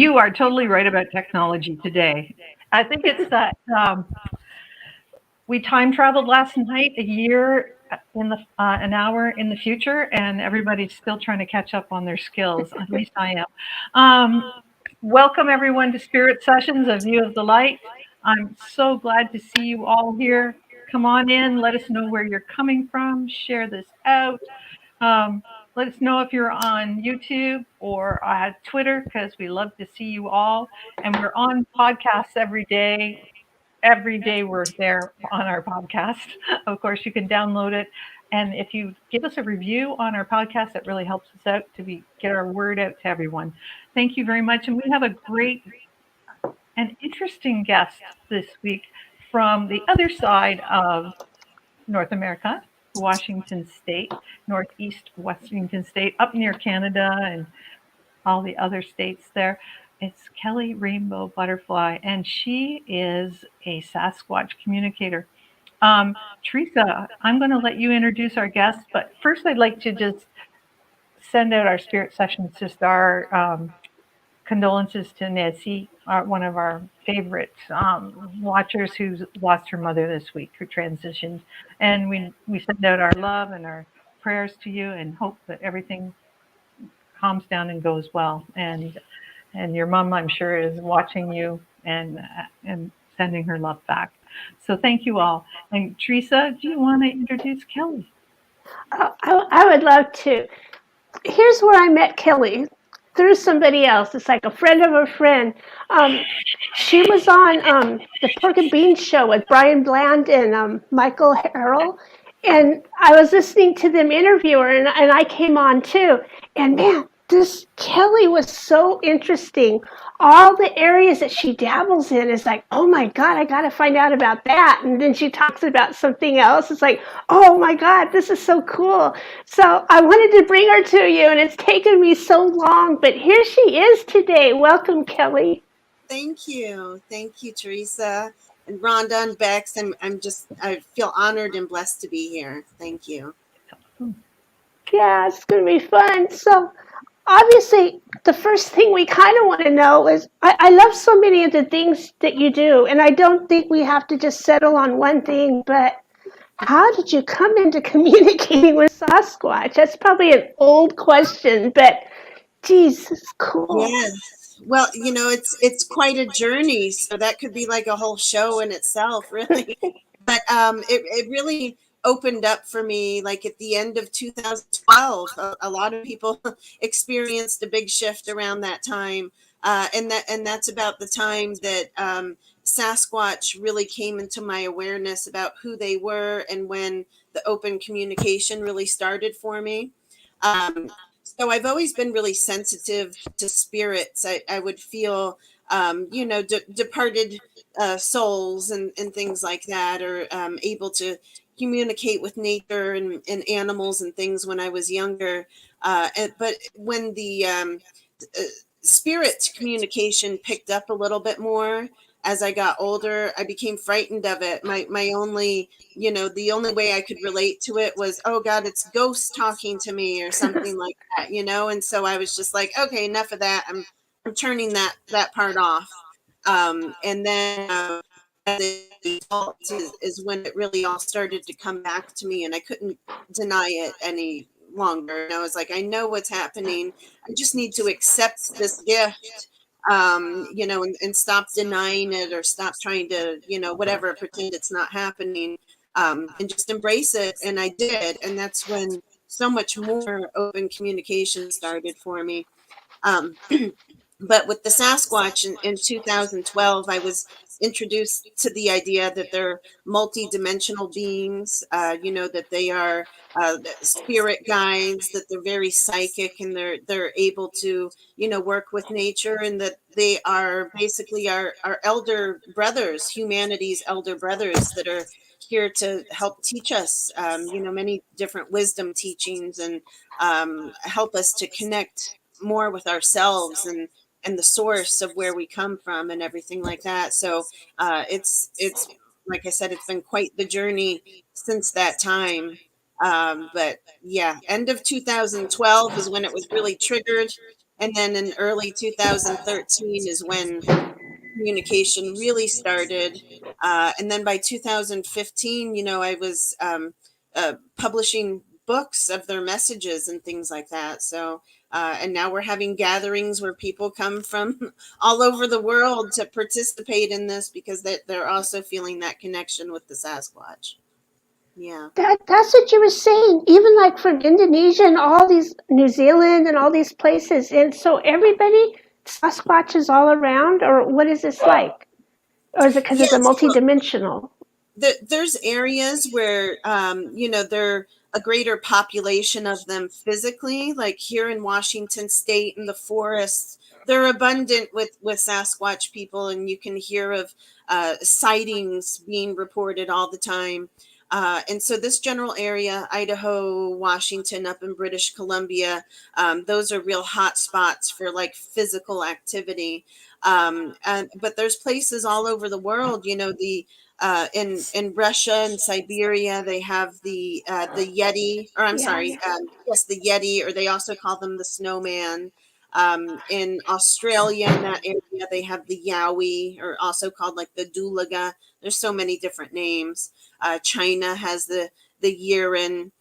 You are totally right about technology today. I think it's that we time traveled last night a year in the an hour in the future, and everybody's still trying to catch up on their skills. At least I am. Welcome everyone to Spirit Sessions, A View of the Light. I'm so glad to see you all here. Come on in. Let us know where you're coming from. Share this out. Let us know if you're on YouTube or Twitter, because we love to see you all. And we're on podcasts every day. Every day we're there on our podcast. Of course, you can download it. And if you give us a review on our podcast, it really helps us out to get our word out to everyone. Thank you very much. And we have a great and interesting guest this week from the other side of North America, Washington State, Northeast Washington State, up near Canada and all the other states there. It's Kelly Rainbow Butterfly, and she is a Sasquatch communicator. Teresa, I'm going to let you introduce our guest, but first I'd like to just send out our Spirit Sessions our condolences to Nancy, one of our favorite watchers who's lost her mother this week, who transitioned. And we send out our love and our prayers to you and hope that everything calms down and goes well. And your mom, I'm sure, is watching you and sending her love back. So thank you all. And Teresa, do you want to introduce Kelly? I would love to. Here's where I met Kelly, through somebody else. It's like a friend of a friend. She was on the Pork and Beans show with Brian Bland and Michael Harrell. And I was listening to them interview her, and I came on too. And man, this Kelly was so interesting. All the areas that she dabbles in is like, oh my God, I got to find out about that. And then she talks about something else. It's like, oh my God, this is so cool. So I wanted to bring her to you, and it's taken me so long, but here she is today. Welcome, Kelly. Thank you, Teresa and Rhonda and Bex. I feel honored and blessed to be here. Thank you. Yeah, it's going to be fun. So obviously, the first thing we kind of want to know is, I love so many of the things that you do, and I don't think we have to just settle on one thing, but how did you come into communicating with Sasquatch? That's probably an old question, but geez, it's cool. Yes. Well, it's quite a journey, so that could be like a whole show in itself, really. But it really opened up for me like at the end of 2012. A lot of people experienced a big shift around that time, and that's about the time that Sasquatch really came into my awareness about who they were, and when the open communication really started for me. So I've always been really sensitive to spirits. I would feel, departed souls and things like that, or able to communicate with nature and animals and things when I was younger. But when the spirit communication picked up a little bit more as I got older, I became frightened of it. My only, the only way I could relate to it was, oh God, it's ghosts talking to me or something like that, And so I was just like, okay, enough of that. I'm turning that part off. And then is when it really all started to come back to me, and I couldn't deny it any longer. And I was like, I know what's happening. I just need to accept this gift. And stop denying it, or stop trying to, whatever, pretend it's not happening, and just embrace it. And I did. And that's when so much more open communication started for me. But with the Sasquatch in 2012, I was introduced to the idea that they're multidimensional beings, that they are spirit guides, that they're very psychic, and they're able to, work with nature, and that they are basically our elder brothers, humanity's elder brothers, that are here to help teach us, many different wisdom teachings, and help us to connect more with ourselves and the source of where we come from and everything like that. So it's like I said, it's been quite the journey since that time. But yeah, end of 2012 is when it was really triggered. And then in early 2013 is when communication really started. And then by 2015, I was publishing books of their messages and things like that. So, and now we're having gatherings where people come from all over the world to participate in this because they're also feeling that connection with the Sasquatch. Yeah. That's what you were saying. Even like from Indonesia and all these New Zealand and all these places. And so everybody, Sasquatch is all around, or what is this like? Or is it because it's a Yes, well, multidimensional? there's areas where there are a greater population of them physically, like here in Washington State in the forests. They're abundant with Sasquatch people, and you can hear of sightings being reported all the time. And so this general area, Idaho, Washington, up in British Columbia, those are real hot spots for like physical activity. But there's places all over the world, in Russia and Siberia, they have the Yeti, or I'm sorry, yes, the Yeti, or they also call them the snowman. In Australia, in that area, they have the Yowie, or also called like the Dulaga. There's so many different names. China has the Yiran.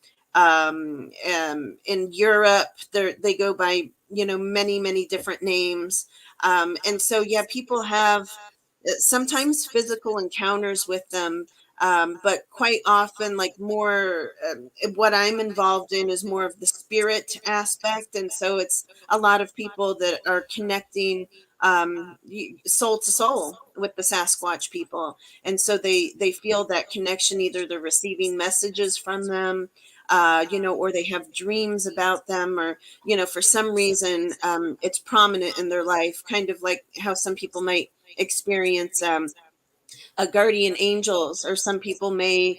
In Europe, they go by many different names. And so yeah, people have sometimes physical encounters with them, but quite often, like more, what I'm involved in is more of the spirit aspect, and so it's a lot of people that are connecting soul to soul with the Sasquatch people, and so they feel that connection. Either they're receiving messages from them, or they have dreams about them, or for some reason it's prominent in their life, kind of like how some people might experience a guardian angels, or some people may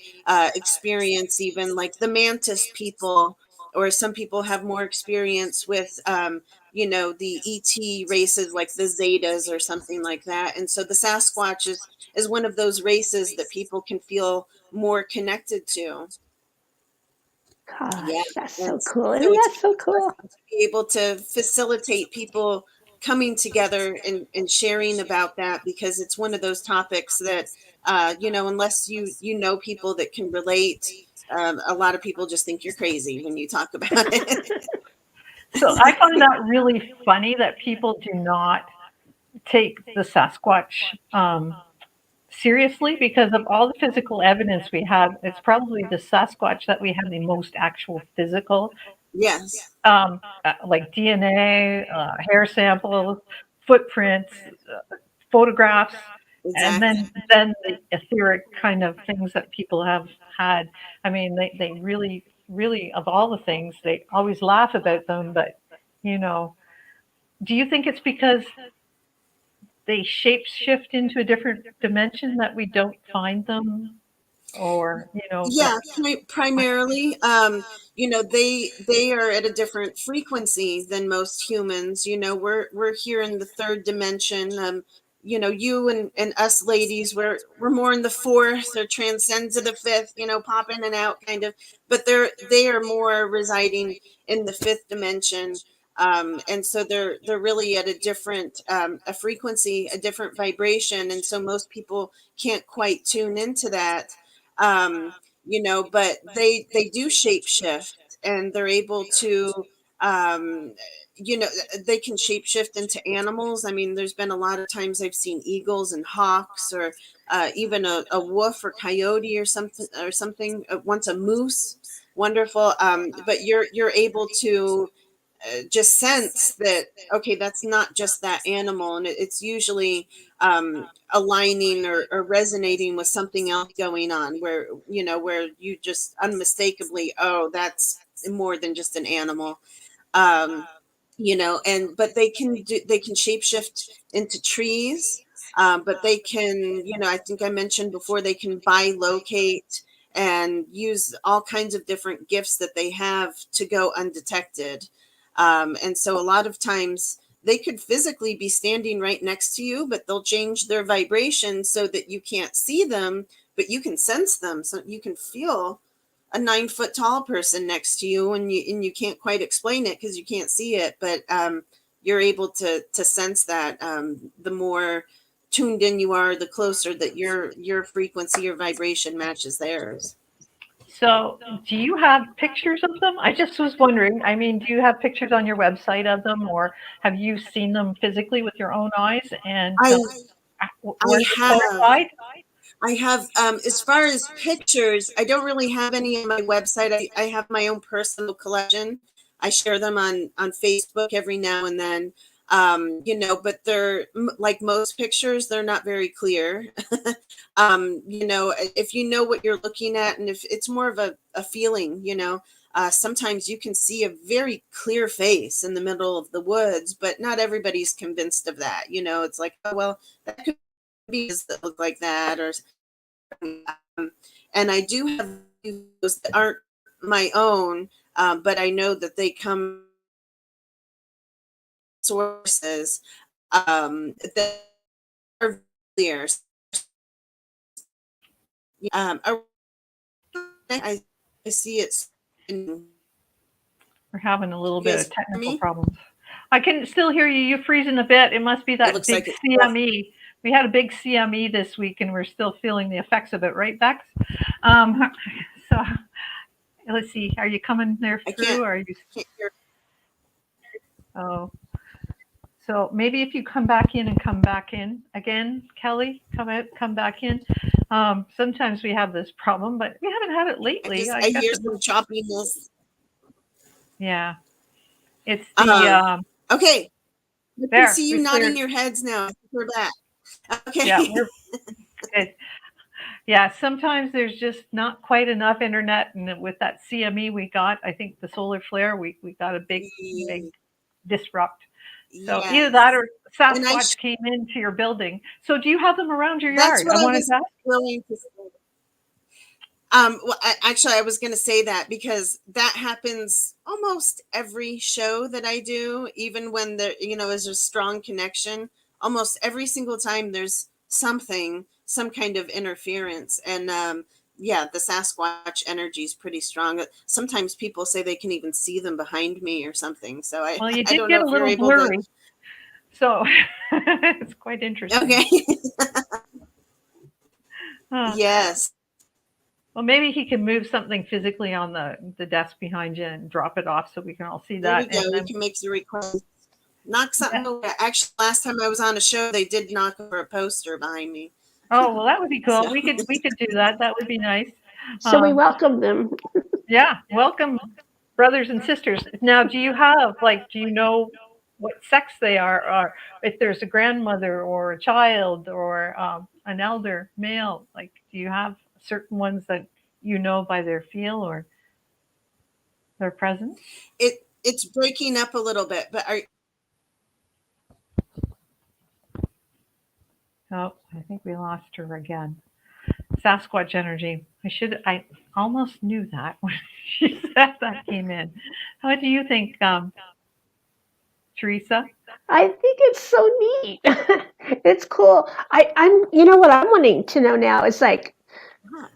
experience even like the mantis people, or some people have more experience with the ET races like the Zetas or something like that. And so the Sasquatch is one of those races that people can feel more connected to. Yeah, Gosh, that's so and cool. so Isn't it's that so really cool? blessing to be able to facilitate people coming together and sharing about that, because it's one of those topics that unless you know people that can relate, a lot of people just think you're crazy when you talk about it. So I find that really funny that people do not take the Sasquatch seriously, because of all the physical evidence we have. It's probably the Sasquatch that we have the most actual physical, Yes, like DNA, hair samples, footprints, photographs, and exactly. then the etheric kind of things that people have had. I mean, they really, of all the things, they always laugh about them, but you know, do you think it's because they shape shift into a different dimension that we don't find them, or Yeah, primarily, they are at a different frequency than most humans. We're here in the third dimension. You and us ladies, we're more in the fourth, or transcend to the fifth, pop in and out kind of, but they are more residing in the fifth dimension. And so they're really at a different a frequency, a different vibration, and so most people can't quite tune into that. Um, but they do shape shift, and they're able to, um, they can shape shift into animals. I mean, there's been a lot of times I've seen eagles and hawks, or even a wolf or coyote or something. Once a moose, wonderful. But you're able to just sense that, okay, that's not just that animal, and it's usually aligning or resonating with something else going on, where you just unmistakably, oh, that's more than just an animal. um, and but they can shapeshift into trees. But they can, I think I mentioned before, they can bilocate and use all kinds of different gifts that they have to go undetected. And so a lot of times they could physically be standing right next to you, but they'll change their vibration so that you can't see them, but you can sense them. So you can feel a 9 foot tall person next to you, and you can't quite explain it because you can't see it. But you're able to sense that. The more tuned in you are, the closer that your frequency, your vibration matches theirs. So, do you have pictures of them? I just was wondering. I mean, do you have pictures on your website of them, or have you seen them physically with your own eyes? And I were they have. clarified? I have, as far as pictures, I don't really have any on my website. I have my own personal collection. I share them on Facebook every now and then, but they're like most pictures, they're not very clear. If you know what you're looking at, and if it's more of a feeling, sometimes you can see a very clear face in the middle of the woods, but not everybody's convinced of that. It's like, oh, well, that could bees that look like that, or and I do have those that aren't my own, but I know that they come sources that are clear. I see it. We're having a little bit of technical Me? problems. I can still hear you. You're freezing a bit. It must be that looks big like CME. We had a big CME this week, and we're still feeling the effects of it, right, Bex? So let's see. Are you coming there through, or are you? Can't hear. Oh, so maybe if you come back in and come back in again, Kelly, come out, come back in. Sometimes we have this problem, but we haven't had it lately. I hear some choppiness. Yeah, it's the okay. I there. can see you nodding your heads now. We're back. Okay. Yeah, we're good. Yeah, sometimes there's just not quite enough internet, and with that CME we got, I think the solar flare, we got a big disrupt. So yes. either that or Sasquatch came into your building. So do you have them around your yard? That's what I was willing to say. Well, I was going to say that because that happens almost every show that I do, even when there, is a strong connection. Almost every single time there's some kind of interference. And the Sasquatch energy is pretty strong. Sometimes people say they can even see them behind me or something. So well, you I did don't get know a if you're little able blurry. to. So it's quite interesting. Okay. Huh. Yes. Well, maybe he can move something physically on the desk behind you and drop it off so we can all see that. There we go. We can make the request. Knock something over. Actually, last time I was on a show, they did knock over a poster behind me. Oh, well, that would be cool. So. We could do that. That would be nice. So we welcome them. Yeah, welcome, brothers and sisters. Now, do you know what sex they are, or if there's a grandmother or a child or an elder male? Like, do you have certain ones that you know by their feel or their presence? It's breaking up a little bit, but Oh, I think we lost her again. Sasquatch energy. I almost knew that when she said that came in. What do you think, Teresa? I think it's so neat. It's cool. I'm what I'm wanting to know now is like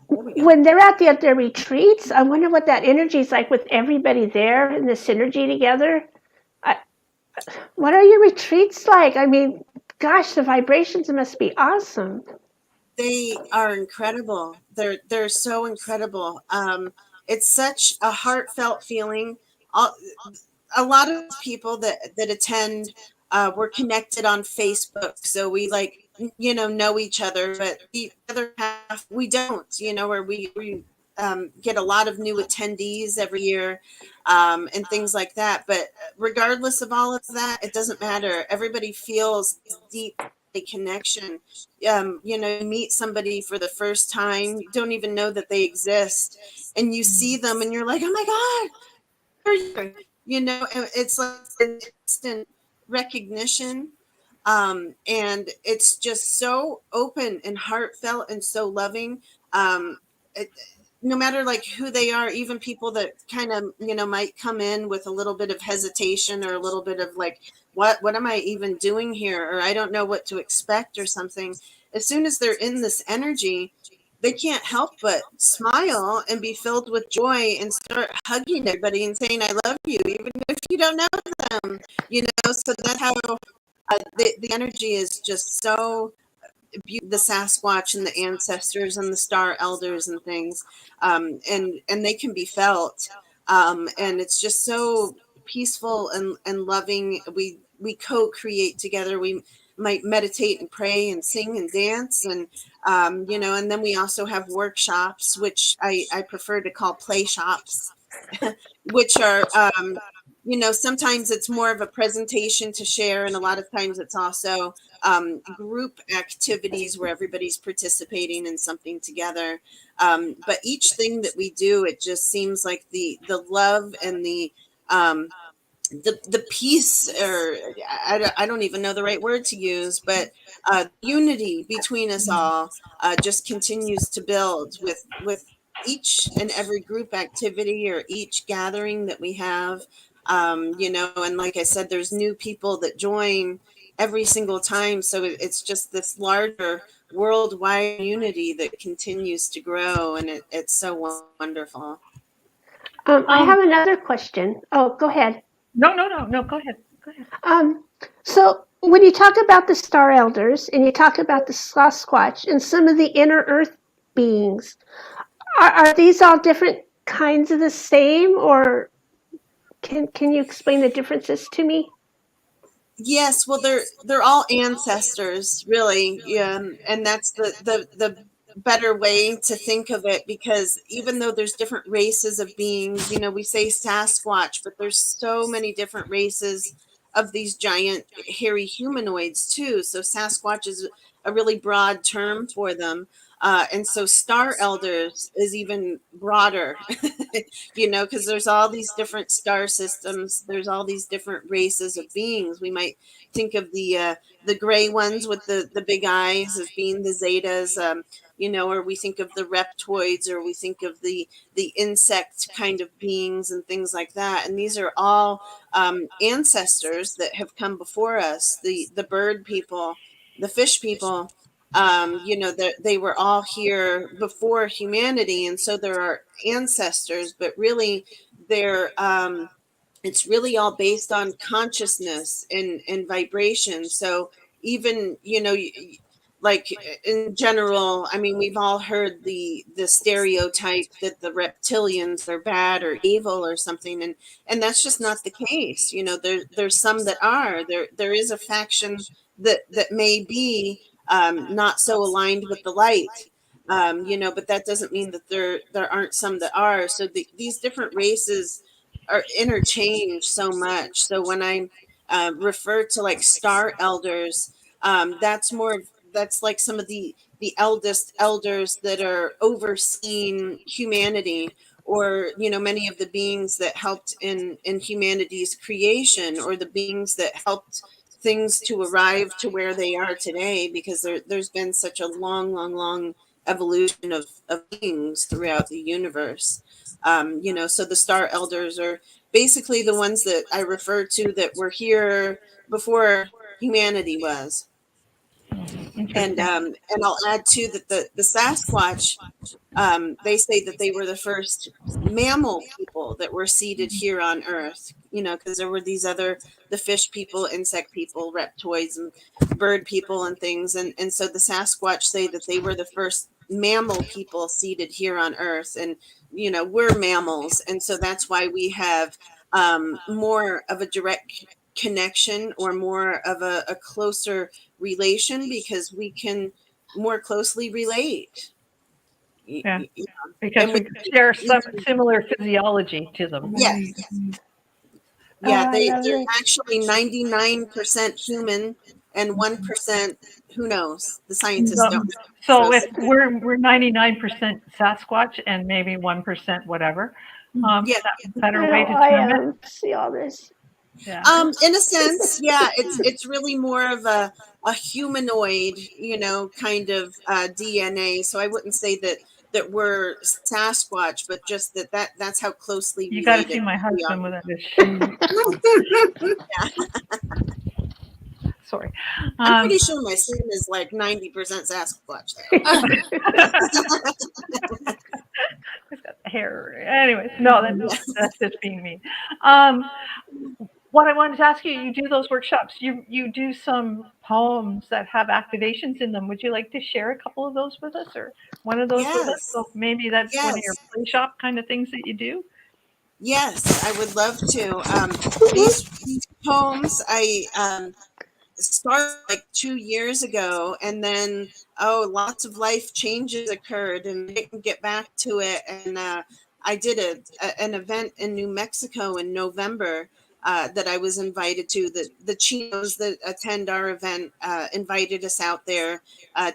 when they're at their retreats, I wonder what that energy is like with everybody there and the synergy together. What are your retreats like? I mean, gosh, the vibrations must be awesome. They are incredible. They're so incredible. It's such a heartfelt feeling. A lot of people that attend, we're connected on Facebook, so we know each other. But the other half, we don't. Where we get a lot of new attendees every year, and things like that. But regardless of all of that, it doesn't matter. Everybody feels deep connection. You meet somebody for the first time, you don't even know that they exist, and you see them and you're like, oh my God, it's like an instant recognition. And it's just so open and heartfelt and so loving. No matter like who they are, even people that kind of, might come in with a little bit of hesitation or a little bit of like, what am I even doing here? Or I don't know what to expect or something. As soon as they're in this energy, they can't help but smile and be filled with joy and start hugging everybody and saying, I love you, even if you don't know them, so that's how the energy is just so the Sasquatch and the ancestors and the star elders and things, and they can be felt, and it's just so peaceful and loving. We co-create together. We might meditate and pray and sing and dance, and and then we also have workshops, which I prefer to call play shops, which are sometimes it's more of a presentation to share, and a lot of times it's also group activities where everybody's participating in something together. But each thing that we do, it just seems like the love and the peace, or I don't even know the right word to use, but unity between us all just continues to build with each and every group activity or each gathering that we have. And like I said, there's new people that join every single time, so it's just this larger worldwide unity that continues to grow, and it's so wonderful. I have another question. Oh, go ahead. No, go ahead. So when you talk about the star elders and you talk about the Sasquatch and some of the inner earth beings, are these all different kinds of the same, or can you explain the differences to me? Yes, well, they're all ancestors, really, and that's the better way to think of it, because even though there's different races of beings, we say Sasquatch, but there's so many different races of these giant hairy humanoids too. So Sasquatch is a really broad term for them. And so star elders is even broader, because there's all these different star systems. There's all these different races of beings. We might think of the gray ones with the big eyes as being the Zetas, or we think of the reptoids, or we think of the insect kind of beings and things like that. And these are all ancestors that have come before us, the bird people, the fish people. They were all here before humanity, and so there are ancestors, but really they're it's really all based on consciousness and vibration. So even like in general, I mean, we've all heard the stereotype that the reptilians are bad or evil or something, and that's just not the case. There's some that are. There is a faction that may be not so aligned with the light, but that doesn't mean that there aren't some that are. So these different races are interchanged so much. So when I refer to like star elders, that's like some of the eldest elders that are overseeing humanity, or many of the beings that helped in humanity's creation, or the beings that helped things to arrive to where they are today, because there's been such a long evolution of beings throughout the universe. So the star elders are basically the ones that I refer to that were here before humanity was. And I'll add too that the Sasquatch, they say that they were the first mammal people that were seated here on Earth, because there were the fish people, insect people, reptoids, and bird people and things. And so the Sasquatch say that they were the first mammal people seated here on Earth. And, we're mammals. And so that's why we have more of a direct connection, or more of a closer relation, because we can more closely relate. Yeah, because we share some similar physiology to them. Yes. Yeah, they're actually 99% human and 1%, who knows? The scientists don't know. So if we're 99% Sasquatch and maybe 1% whatever, that's a better way to term it. See all this. Yeah. In a sense, yeah, it's really more of a humanoid, kind of DNA. So I wouldn't say that we're Sasquatch, but just that's how closely you got to see my husband with his shoes. Sorry. I'm pretty sure my son is like 90% Sasquatch. He's got the hair. Anyways, no, that's just being me. Um, what I wanted to ask you, you do those workshops. You do some poems that have activations in them. Would you like to share a couple of those with us, or one of those with us? Yes, So maybe that's one of your yes, play shop kind of things that you do. yes. I would love to. Mhm. These poems I started like 2 years ago, and then lots of life changes occurred, and I didn't get back to it. And I did an event in New Mexico in November that I was invited to. The chinos that attend our event invited us out there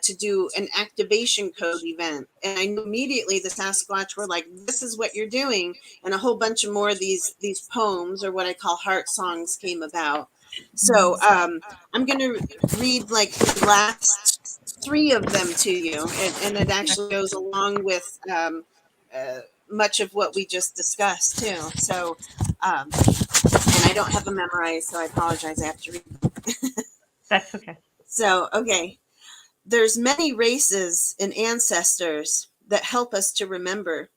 to do an activation code event, and I knew immediately the Sasquatch were like, "This is what you're doing," and a whole bunch of more of these poems, or what I call heart songs, came about. So I'm going to read like the last three of them to you, and it actually goes along with much of what we just discussed too. So, and I don't have them memorized, so I apologize. I have to read. That's okay. So, okay. There's many races and ancestors that help us to remember.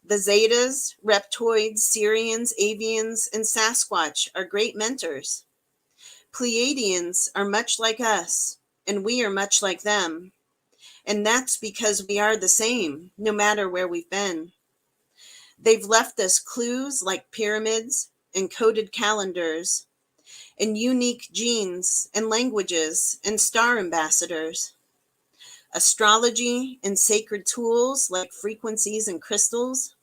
The Zetas, Reptoids, Syrians, Avians, and Sasquatch are great mentors. Pleiadians are much like us, and we are much like them. And that's because we are the same, no matter where we've been. They've left us clues like pyramids and coded calendars, and unique genes and languages and star ambassadors. Astrology and sacred tools like frequencies and crystals.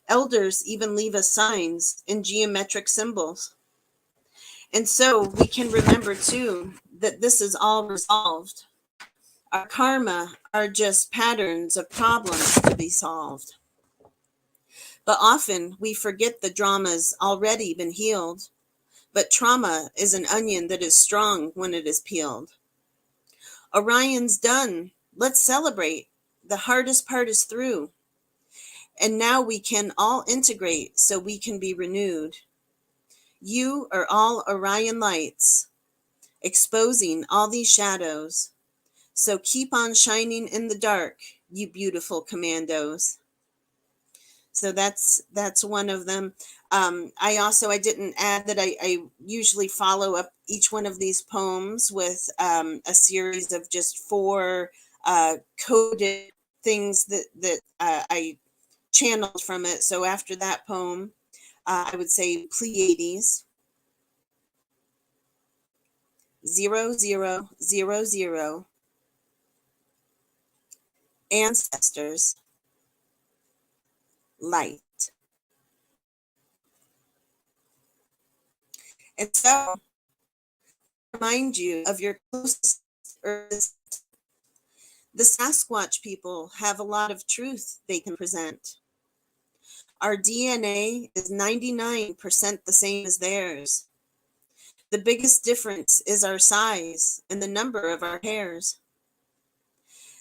Elders even leave us signs and geometric symbols. And so we can remember too that this is all resolved. Our karma are just patterns of problems to be solved. But often we forget the drama's already been healed. But trauma is an onion that is strong when it is peeled. Orion's done. Let's celebrate. The hardest part is through. And now we can all integrate so we can be renewed. You are all Orion lights, exposing all these shadows. So keep on shining in the dark, you beautiful commandos. So that's one of them. I didn't add that I usually follow up each one of these poems with a series of just four coded things that I channeled from it. So after that poem, I would say Pleiades, 0000, ancestors, light. And so remind you of your closest earth. The Sasquatch people have a lot of truth they can present. Our DNA is 99% the same as theirs. The biggest difference is our size and the number of our hairs.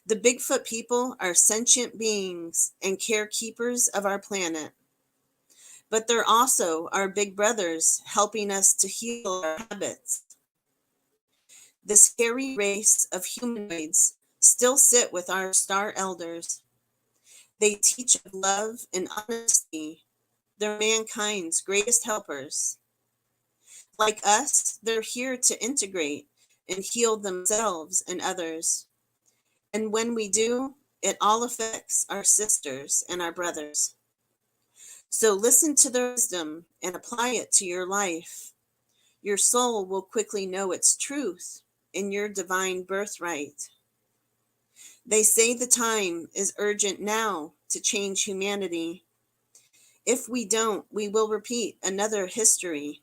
The Bigfoot people are sentient beings and carekeepers of our planet. But they're also our big brothers helping us to heal our habits. The scary race of humanoids still sit with our star elders. They teach of love and honesty. They're mankind's greatest helpers. Like us, they're here to integrate and heal themselves and others. And when we do, it all affects our sisters and our brothers. So listen to their wisdom and apply it to your life. Your soul will quickly know its truth in your divine birthright. They say the time is urgent now to change humanity. If we don't, we will repeat another history.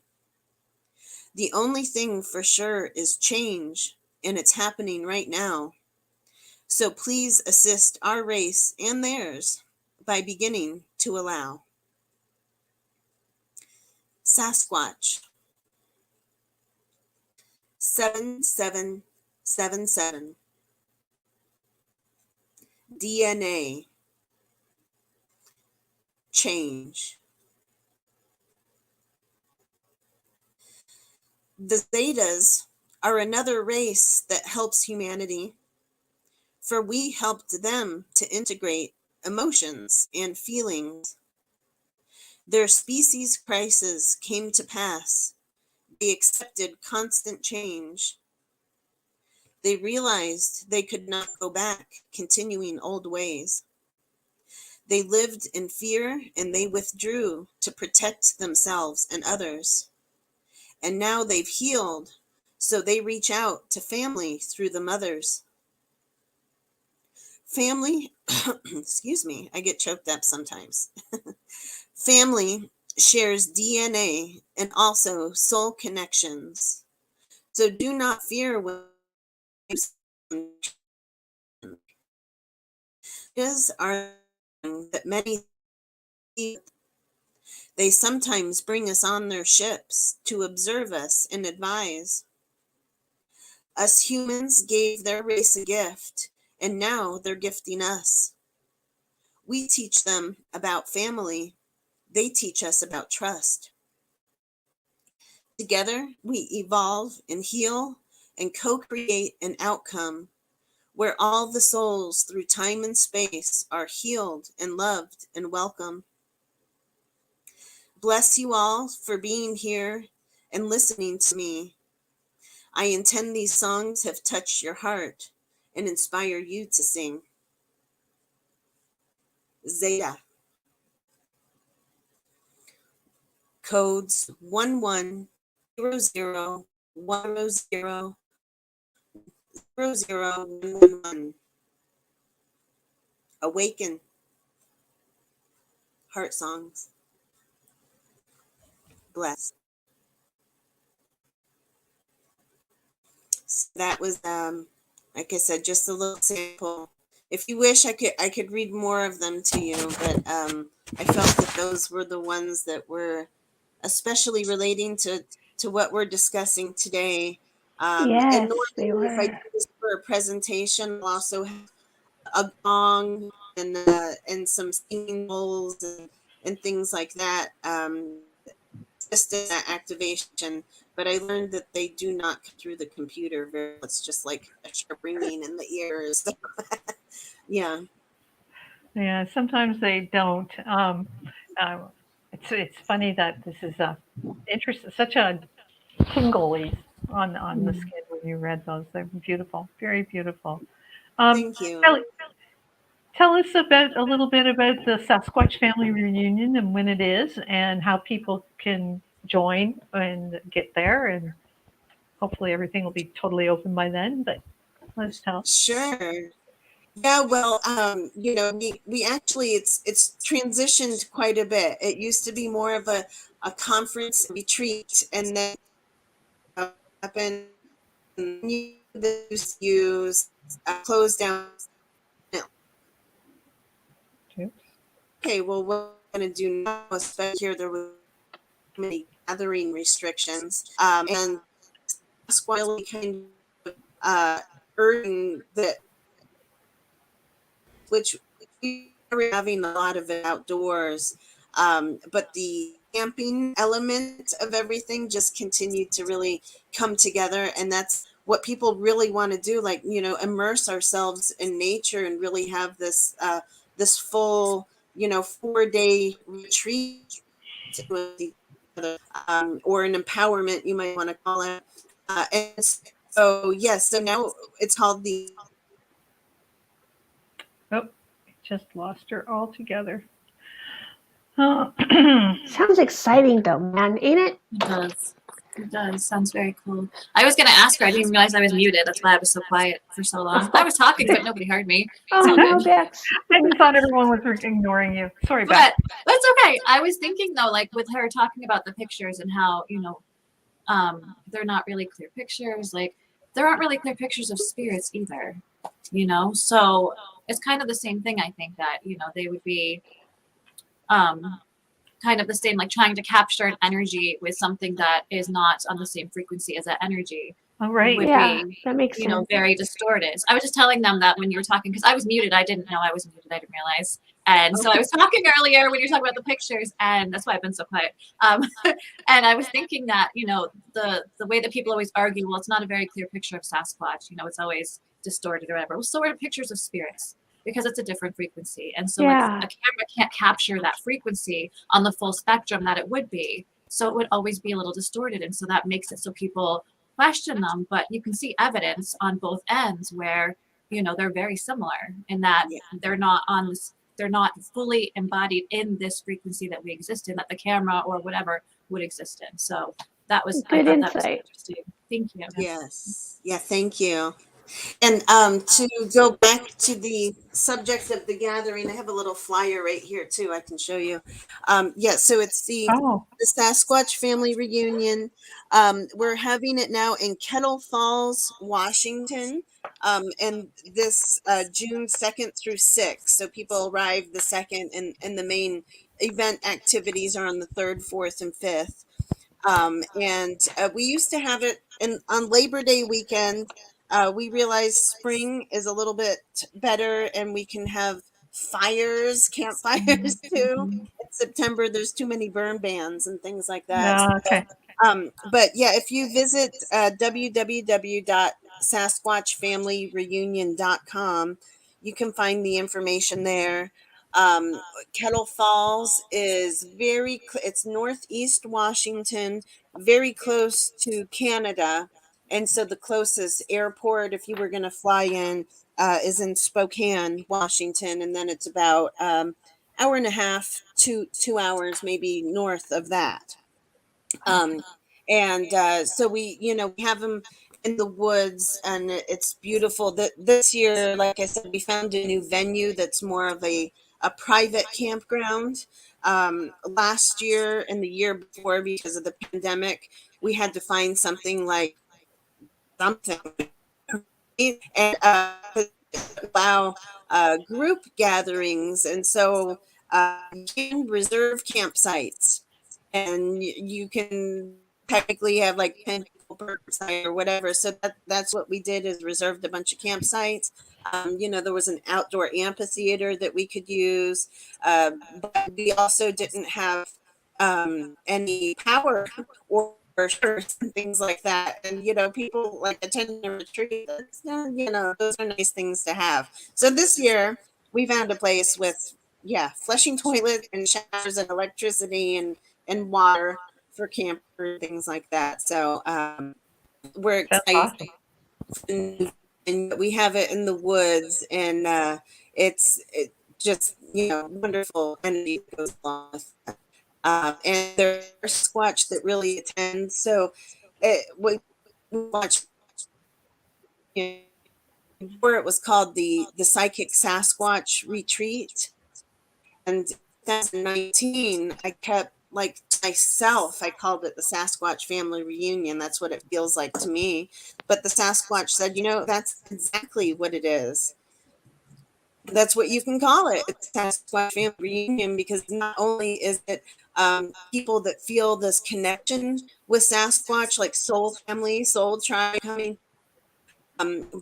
The only thing for sure is change, and it's happening right now. So please assist our race and theirs by beginning to allow. Sasquatch 7777. DNA change. The Zetas are another race that helps humanity, for we helped them to integrate emotions and feelings. Their species crisis came to pass. They accepted constant change. They realized they could not go back, continuing old ways. They lived in fear and they withdrew to protect themselves and others. And now they've healed, so they reach out to family through the mothers. Family, excuse me, I get choked up sometimes. Family shares DNA and also soul connections. So do not fear when are that many they sometimes bring us on their ships to observe us and advise. Us humans gave their race a gift, and now they're gifting us. We teach them about family. They teach us about trust. Together, we evolve and heal and co-create an outcome where all the souls through time and space are healed and loved and welcome. Bless you all for being here and listening to me. I intend these songs have touched your heart and inspire you to sing. Zeta. Codes 1100100011. Awaken. Heart songs. Bless. So that was like I said, just a little sample. If you wish, I could read more of them to you, but I felt that those were the ones that were especially relating to what we're discussing today. And Yes, they normally, if I do were. this for a presentation, I'll also have a gong and some singing bowls and things like that. Just in that activation, but I learned that they do not come through the computer. It's just like a sharp ringing in the ears. Yeah. Yeah, sometimes they don't. Uh, it's funny that this is a such a tingly on the Mm. skin when you read those. They're beautiful, very beautiful. Um, Thank you. Kelly, tell us about a little bit about the Sasquatch family reunion and when it is, and how people can join and get there, and hopefully everything will be totally open by then. But let's tell. Sure. Yeah, well, we actually it's transitioned quite a bit. It used to be more of a conference retreat, and then happened use closed down. Oops. Okay, well, what we're going to do now, especially here, there was many gathering restrictions, and Squally kind of urging that, which we are having a lot of it outdoors, but the camping element of everything just continued to really come together, and that's what people really want to do, like, immerse ourselves in nature and really have this this full 4-day retreat with each other, or an empowerment, you might want to call it. And so, yes, so now it's called the. Oh, just lost her altogether. Oh. Sounds exciting though, man, ain't it? It does. It does. Sounds very cool. I was going to ask her. I didn't even realize I was muted. That's why I was so quiet for so long. I was talking, but nobody heard me. Oh So no, good. Bex. I thought everyone was ignoring you. Sorry, Beth. But that's okay. I was thinking, though, like with her talking about the pictures and how, they're not really clear pictures. Like, there aren't really clear pictures of spirits either, So it's kind of the same thing, I think, that, they would be kind of the same, like trying to capture an energy with something that is not on the same frequency as that energy All right. would Yeah, be, that makes sense. very distorted. I was just telling them that when you were talking, because I was muted, I didn't know I was muted, I didn't realize. And so I was talking earlier when you were talking about the pictures, and that's why I've been so quiet. And I was thinking that, the way that people always argue, well, it's not a very clear picture of Sasquatch, it's always distorted or whatever. Well, so are pictures of spirits. because it's a different frequency. And so Yeah. a camera can't capture that frequency on the full spectrum that it would be. So it would always be a little distorted. And so that makes it so people question them. But you can see evidence on both ends where, you know, they're very similar in that they're not on this, they're not fully embodied in this frequency that we exist in, that the camera or whatever would exist in. So that was, I Good thought that was insight. interesting. Thank you. Yes. Yeah, thank you. And to go back to the subject of the gathering, I have a little flyer right here too. I can show you. Yeah, so it's Oh, the Sasquatch family reunion. We're having it now in Kettle Falls, Washington, and this June 2nd through 6th. So people arrive the 2nd, and the main event activities are on the 3rd, 4th, and 5th. And we used to have it on Labor Day weekend. We realized spring is a little bit better, and we can have fires, campfires too. In September, there's too many burn bans and things like that. yeah, okay. But yeah, if you visit www.sasquatchfamilyreunion.com, you can find the information there. Um, Kettle Falls is it's northeast Washington, very close to Canada. And so the closest airport, if you were going to fly in, is in Spokane, Washington. And then it's about hour and a half to 2 hours, maybe north of that. Um, and so we have them in the woods, and it's beautiful. That this year, like I said, we found a new venue that's more of a private campground. Last year and the year before, because of the pandemic, we had to find something like something, and allow group gatherings, and so you can reserve campsites, and you can technically have like 10 people per site or whatever. So that's what we did, is reserved a bunch of campsites. There was an outdoor amphitheater that we could use, but we also didn't have any power or shirts and things like that. And people like attending a retreat. Those are nice things to have. So this year we found a place with flushing toilet and showers and electricity and water for campers and things like that. So we're That's excited, awesome. and we have it in the woods, and it just wonderful energy that goes along with that. And there's Sasquatch that really attend. So we watched, before it was called the Psychic Sasquatch Retreat, and 2019 I kept like myself, I called it the Sasquatch Family Reunion. That's what it feels like to me. But the Sasquatch said, that's exactly what it is. That's what you can call it. It's Sasquatch Family Reunion, because not only is it people that feel this connection with Sasquatch, like soul family, soul tribe coming,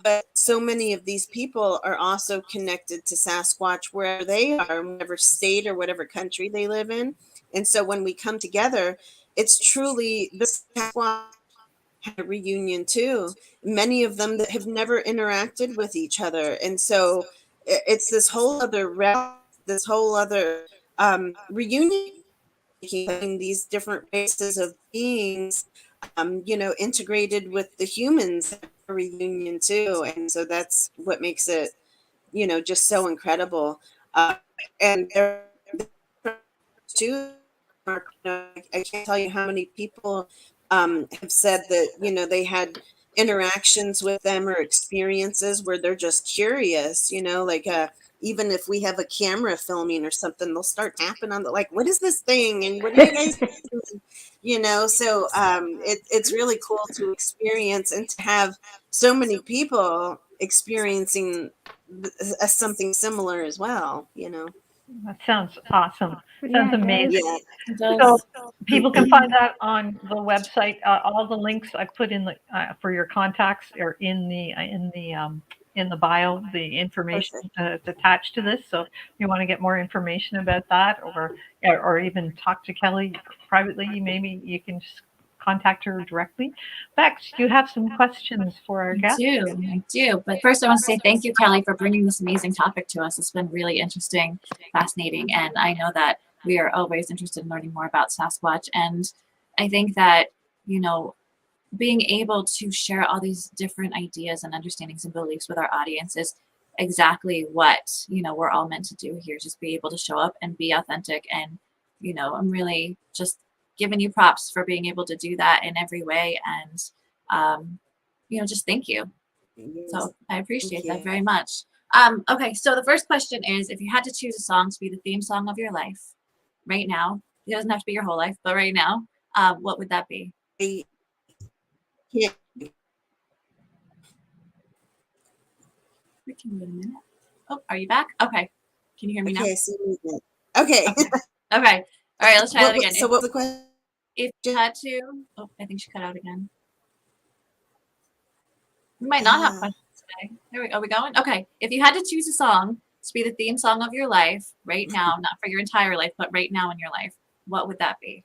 but so many of these people are also connected to Sasquatch where they are, whatever state or whatever country they live in. And so when we come together, it's truly the Sasquatch reunion too. Many of them that have never interacted with each other. And so it's this whole other realm, this whole other reunion, these different races of beings, integrated with the humans reunion too. And so that's what makes it, just so incredible. And there too, I can't tell you how many people have said that, they had interactions with them or experiences where they're just curious, like even if we have a camera filming or something, they'll start tapping on like, what is this thing? And what are you guys doing? So it's really cool to experience and to have so many people experiencing something similar as well. That sounds awesome. Sounds Yeah, it amazing. does. Yeah. It does. So people can find that on the website. All the links I put in the for your contacts are in the bio. The information is attached to this. So if you want to get more information about that, or even talk to Kelly privately, maybe you can just contact her directly. Bex, do you have some questions for our guest? I do. But first, I want to say thank you, Kelly, for bringing this amazing topic to us. It's been really interesting, fascinating, and I know that we are always interested in learning more about Sasquatch. And I think that, you know, being able to share all these different ideas and understandings and beliefs with our audience is exactly what, you know, we're all meant to do here. Just be able to show up and be authentic. And, you know, I'm really just giving you props for being able to do that in every way. And, you know, just thank you. Yes. So I appreciate Thank that you. very much. Okay, so the first question is, if you had to choose a song to be the theme song of your life right now, it doesn't have to be your whole life, but right now, what would that be? I can't. We can wait a minute. Oh, are you back? Okay. Can you hear me now? Okay, I see movement. Okay. Okay. Okay. All right, let's try that again. So what was the question? If you had to, oh, I think she cut out again. We might not have questions today. There we go. Are we going? Okay. If you had to choose a song to be the theme song of your life right now, not for your entire life, but right now in your life, what would that be?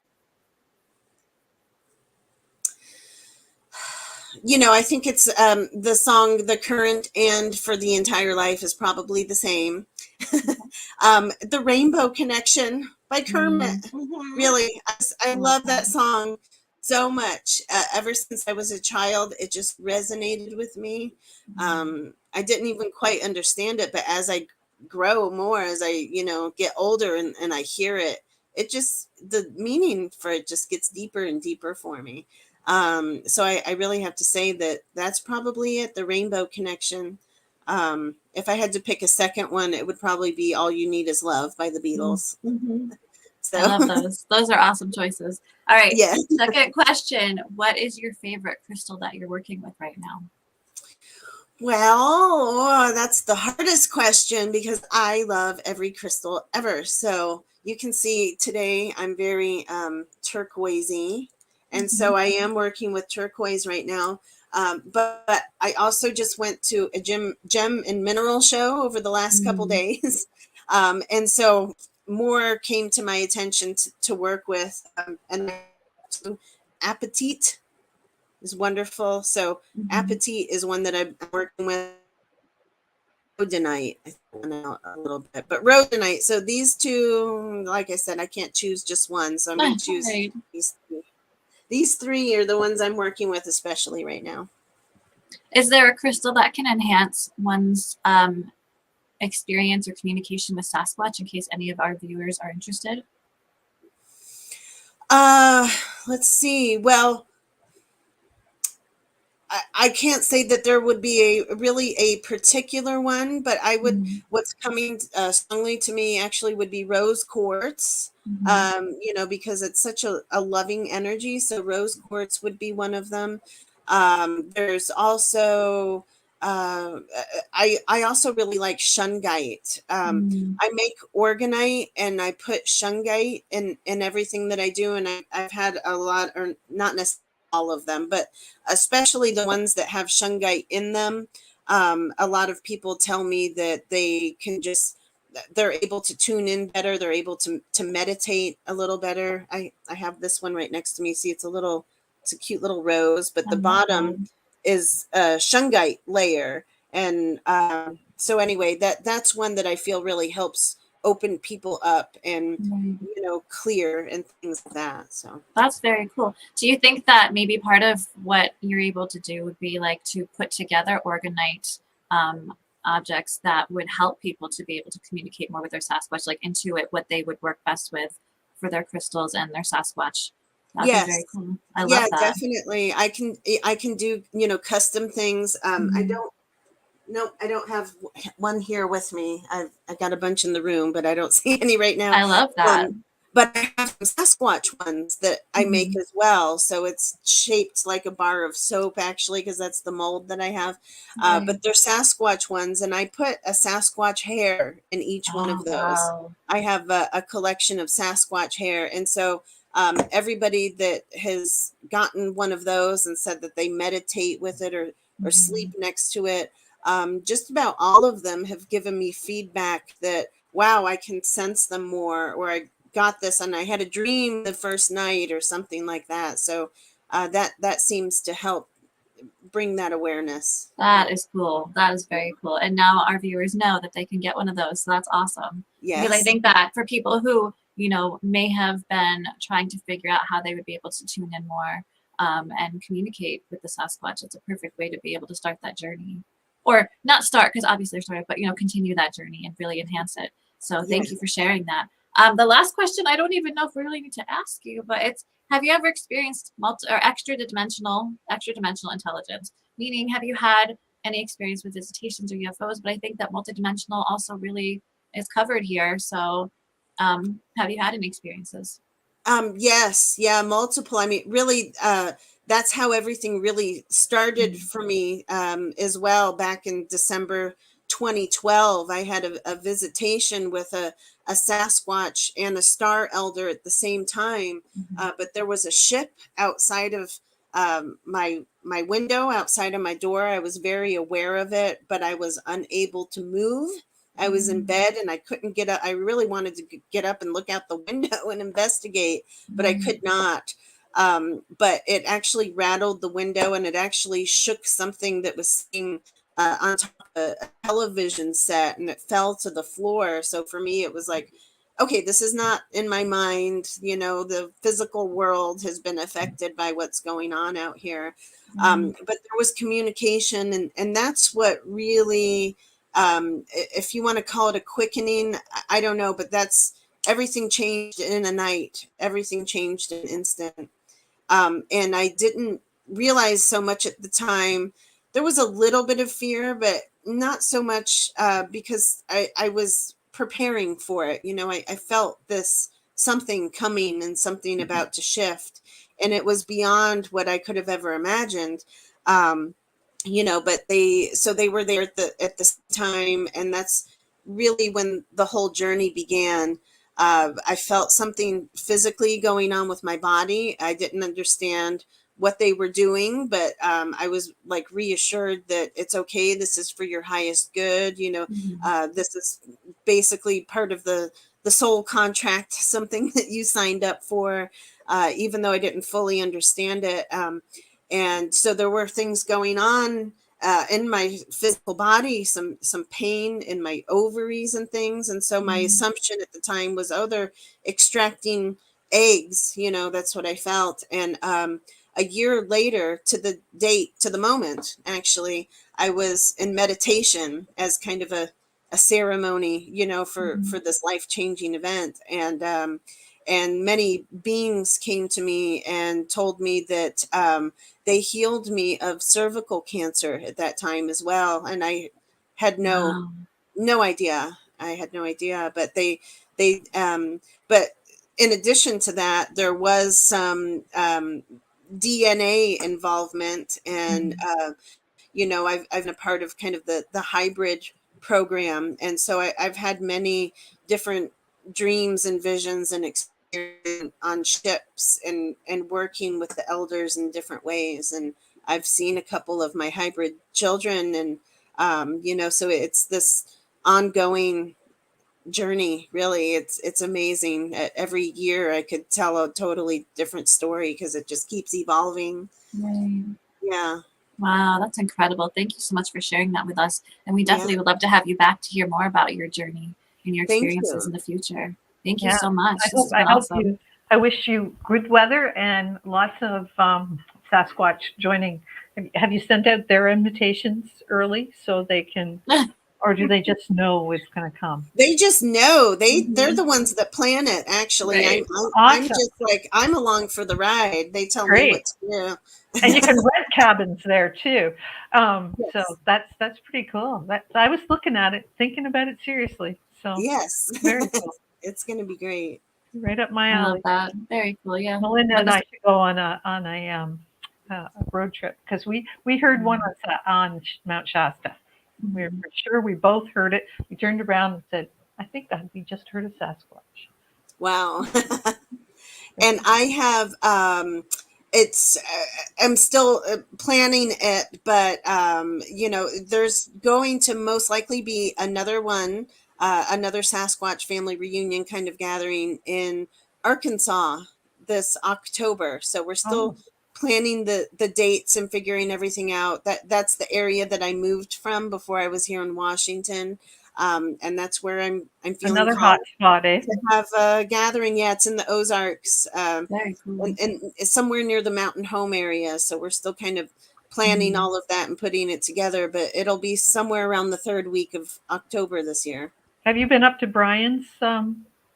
You know, I think it's the song "The Current" and "For the Entire Life" is probably the same. The Rainbow Connection by Kermit. Really, I love that song so much. Ever since I was a child, it just resonated with me. I didn't even quite understand it, but as I grow more, as I, you know, get older and I hear it, it just, the meaning for it just gets deeper and deeper for me. So I really have to say that that's probably it, the Rainbow Connection. If I had to pick a second one, it would probably be All You Need Is Love by the Beatles. So, I love those. Those are awesome choices. All right. Yeah. Second question. What is your favorite crystal that you're working with right now? Well, that's the hardest question because I love every crystal ever. So you can see today I'm very turquoisey. And so I am working with turquoise right now. But I also just went to a gem and mineral show over the last couple days. And so more came to my attention to work with. And apatite is wonderful. So apatite is one that I'm working with. Rhodonite, I found out a little bit, but rhodonite. So these two, like I said, I can't choose just one. So I'm going to choose these three. These three are the ones I'm working with, especially right now. Is there a crystal that can enhance one's experience or communication with Sasquatch in case any of our viewers are interested? Let's see. Well, I can't say that there would be a particular one, but I would, what's coming strongly to me actually would be rose quartz, you know, because it's such a loving energy. So rose quartz would be one of them. There's also, I also really like shungite. I make orgonite and I put shungite in everything that I do. And I've had a lot, or not necessarily all of them, but especially the ones that have shungite in them. A lot of people tell me that they can just, they're able to tune in better. They're able to meditate a little better. I have this one right next to me. See, it's a cute little rose, but the bottom is a shungite layer. And so anyway, that's one that I feel really helps open people up and, you know, clear and things like that. So that's very cool. Do you think that maybe part of what you're able to do would be like to put together orgonite objects that would help people to be able to communicate more with their Sasquatch, like intuit what they would work best with for their crystals and their Sasquatch? That'd be very cool. I love that. Definitely. I can do, you know, custom things. I don't have one here with me. I got a bunch in the room, but I don't see any right now. I love that. But I have some Sasquatch ones that I make as well. So it's shaped like a bar of soap, actually, because that's the mold that I have. But they're Sasquatch ones, and I put a Sasquatch hair in each one of those. Wow. I have a collection of Sasquatch hair. And so everybody that has gotten one of those and said that they meditate with it or sleep next to it, just about all of them have given me feedback that, wow, I can sense them more, or I got this and I had a dream the first night or something like that. So that seems to help bring that awareness. That is cool. That is very cool. And now our viewers know that they can get one of those. So that's awesome. Yes. Because I think that for people who, may have been trying to figure out how they would be able to tune in more and communicate with the Sasquatch, it's a perfect way to be able to start that journey. Or not start, because obviously they're started, but, continue that journey and really enhance it. So thank you for sharing that. The last question, I don't even know if we really need to ask you, but it's, have you ever experienced extra dimensional intelligence? Meaning, have you had any experience with visitations or UFOs? But I think that multidimensional also really is covered here. So have you had any experiences? Yes. Yeah. Multiple. I mean, really, that's how everything really started for me as well. Back in December 2012, I had a visitation with a Sasquatch and a star elder at the same time. But there was a ship outside of my window, outside of my door. I was very aware of it, but I was unable to move. I was in bed and I couldn't get up. I really wanted to get up and look out the window and investigate, but I could not. But it actually rattled the window, and it actually shook something that was sitting on top of a television set, and it fell to the floor. So for me, it was like, okay, this is not in my mind. The physical world has been affected by what's going on out here. But there was communication, and that's what really, if you want to call it a quickening, I don't know, but that's, everything changed in a night. Everything changed in an instant. And I didn't realize so much at the time. There was a little bit of fear, but not so much because I was preparing for it. I felt this something coming and something about to shift, and it was beyond what I could have ever imagined. But they were there at the time, and that's really when the whole journey began. I felt something physically going on with my body. I didn't understand what they were doing, but I was like reassured that it's okay. This is for your highest good. This is basically part of the soul contract, something that you signed up for, even though I didn't fully understand it. And so there were things going on in my physical body, some pain in my ovaries and things. And so my assumption at the time was, oh, they're extracting eggs. That's what I felt. And a year later, to the moment, actually, I was in meditation as kind of a ceremony, for this life-changing event. And many beings came to me and told me that they healed me of cervical cancer at that time as well. And I had no idea. I had no idea, but but in addition to that, there was some DNA involvement, and I've been a part of kind of the hybrid program, and so I've had many different dreams and visions and experiences on ships and working with the elders in different ways. And I've seen a couple of my hybrid children, and so it's this ongoing journey. Really, it's amazing. Every year I could tell a totally different story because it just keeps evolving. Right. Yeah. Wow, that's incredible. Thank you so much for sharing that with us. And we definitely would love to have you back to hear more about your journey and your experiences in the future. Thank you so much. I wish you good weather and lots of Sasquatch joining. Have you sent out their invitations early so they can, or do they just know it's going to come? They just know. They're the ones that plan it, actually. Right. I'm just like, I'm along for the ride. They tell me what to do. And you can rent cabins there too. So that's pretty cool. I was looking at it, thinking about it seriously. So yes, very cool. It's going to be great. Right up my alley. I love that. Very cool. Yeah. Melinda and I should go on a road trip, because we heard one on Mount Shasta. We were sure we both heard it. We turned around and said, I think that we just heard a Sasquatch. Wow. And I have, I'm still planning it, but, there's going to most likely be another one, another Sasquatch family reunion kind of gathering in Arkansas this October. So we're still planning the dates and figuring everything out. That's the area that I moved from before I was here in Washington. And that's where I'm feeling Another called hot spot, eh? to have a gathering. Yeah, it's in the Ozarks, Very cool. and it's somewhere near the Mountain Home area. So we're still kind of planning all of that and putting it together, but it'll be somewhere around the 3rd week of October this year. Have you been up to Brian's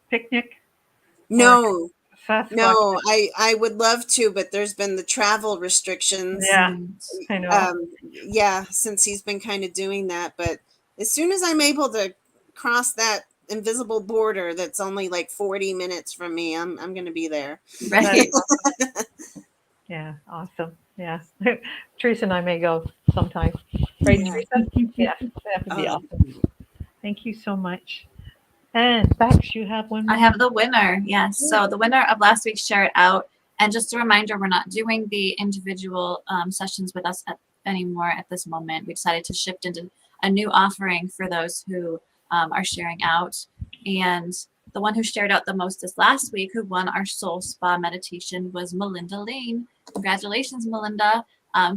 picnic? No, Sasquatch? no, I would love to, but there's been the travel restrictions. Yeah, I know. Yeah, since he's been kind of doing that. But as soon as I'm able to cross that invisible border that's only like 40 minutes from me, I'm going to be there. Right. Yeah, awesome. Yeah. Teresa and I may go sometime. Right, Yeah. Teresa? Yeah, that would be awesome. Thank you so much. And Bex, you have one more? I have the winner. Yes. So the winner of last week's Share It Out. And just a reminder, we're not doing the individual sessions with us anymore at this moment. We decided to shift into a new offering for those who are sharing out. And the one who shared out the most this last week, who won our Soul Spa meditation, was Melinda Lane. Congratulations, Melinda.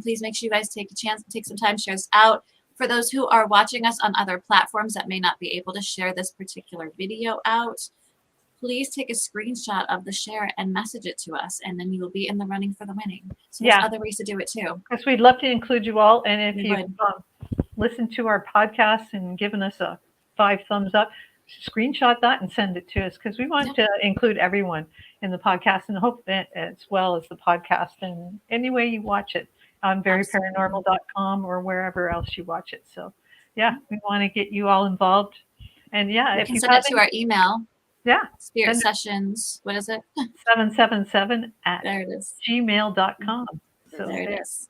Please make sure you guys take some time to share this out. For those who are watching us on other platforms that may not be able to share this particular video out, please take a screenshot of the share and message it to us, and then you will be in the running for the winning. So there's other ways to do it too. Because we'd love to include you all. And if We you've listened to our podcast and given us a 5 thumbs up, screenshot that and send it to us, because we want to include everyone in the podcast, and hope that as well as the podcast and any way you watch it on veryparanormal.com or wherever else you watch it. So yeah, we want to get you all involved. And yeah, You if can you send it to our email. Yeah. Spirit Sessions. What is it? 777 at There it is. gmail.com. So there it is.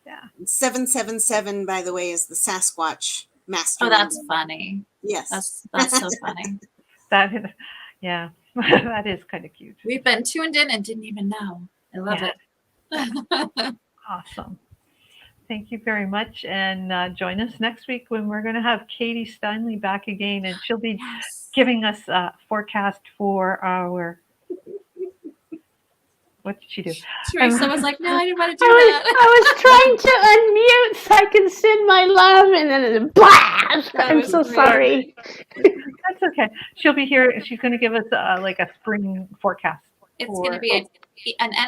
Yeah. 777, by the way, is the Sasquatch master. Oh, that's funny. Yes. That's so funny. That that is kind of cute. We've been tuned in and didn't even know. I love it. Awesome. Thank you very much. And join us next week when we're going to have Katie Steinley back again, and she'll be giving us a forecast for our. What did she do? Teresa was like, "No, I didn't want to do that." I was trying to unmute so I can send my love, and then it blast. I'm so sorry. That's okay. She'll be here. She's going to give us like a spring forecast. It's going to be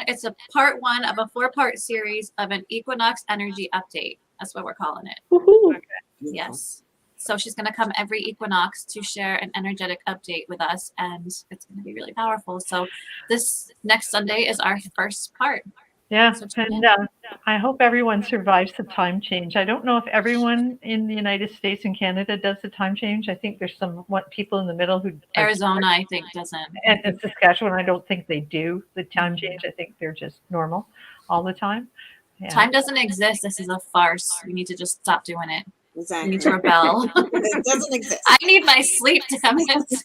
it's a part 1 of a 4-part series of an equinox energy update. That's what we're calling it. Woohoo. Okay. Yes. So she's going to come every equinox to share an energetic update with us, and it's going to be really powerful. So this next Sunday is our first part. Yeah, So and I hope everyone survives the time change. I don't know if everyone in the United States and Canada does the time change. I think there's some people in the middle who Arizona, I think, doesn't. And Saskatchewan, I don't think they do the time change. I think they're just normal all the time. Yeah. Time doesn't exist. This is a farce. We need to just stop doing it. Exactly. We need to rebel. It doesn't exist. I need my sleep, damn it.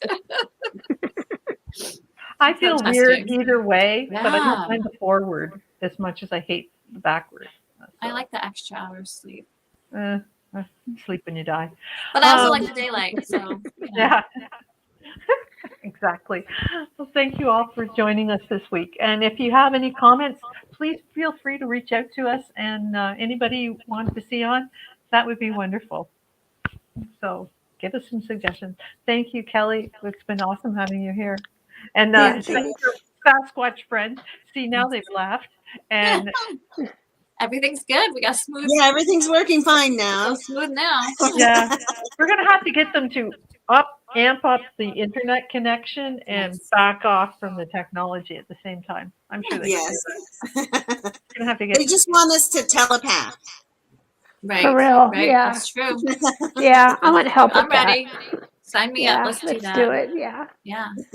I feel weird Fantastic. either way, but I Yeah. don't mind the forward as much as I hate the backward. I like the extra hours sleep. Sleep when you die. But I also like the daylight. So, you know. Yeah. Exactly. Well, thank you all for joining us this week. And if you have any comments, please feel free to reach out to us. And anybody you want to see on, that would be wonderful. So give us some suggestions. Thank you, Kelly. It's been awesome having you here. And Sasquatch friends. See, now they've laughed. And Everything's good. We got smooth. Yeah, everything's working fine now. Smooth now. yeah, we're going to have to get them to amp up the internet connection and back off from the technology at the same time. I'm sure they can do that. We're gonna have to get They just want us to telepath. Right. For real, Right. yeah. That's true. Yeah, I want help with I'm ready. that. Sign me Yeah, up. Let's do that. do it. Yeah. Yeah. That's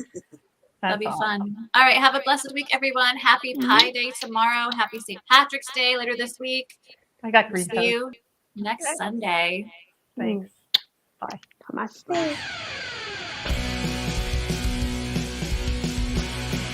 That'll be awesome. fun. All right. Have a blessed week, everyone. Happy Pi Day tomorrow. Happy St. Patrick's Day later this week. I got green See you next Sunday. Thanks. Bye. Namaste.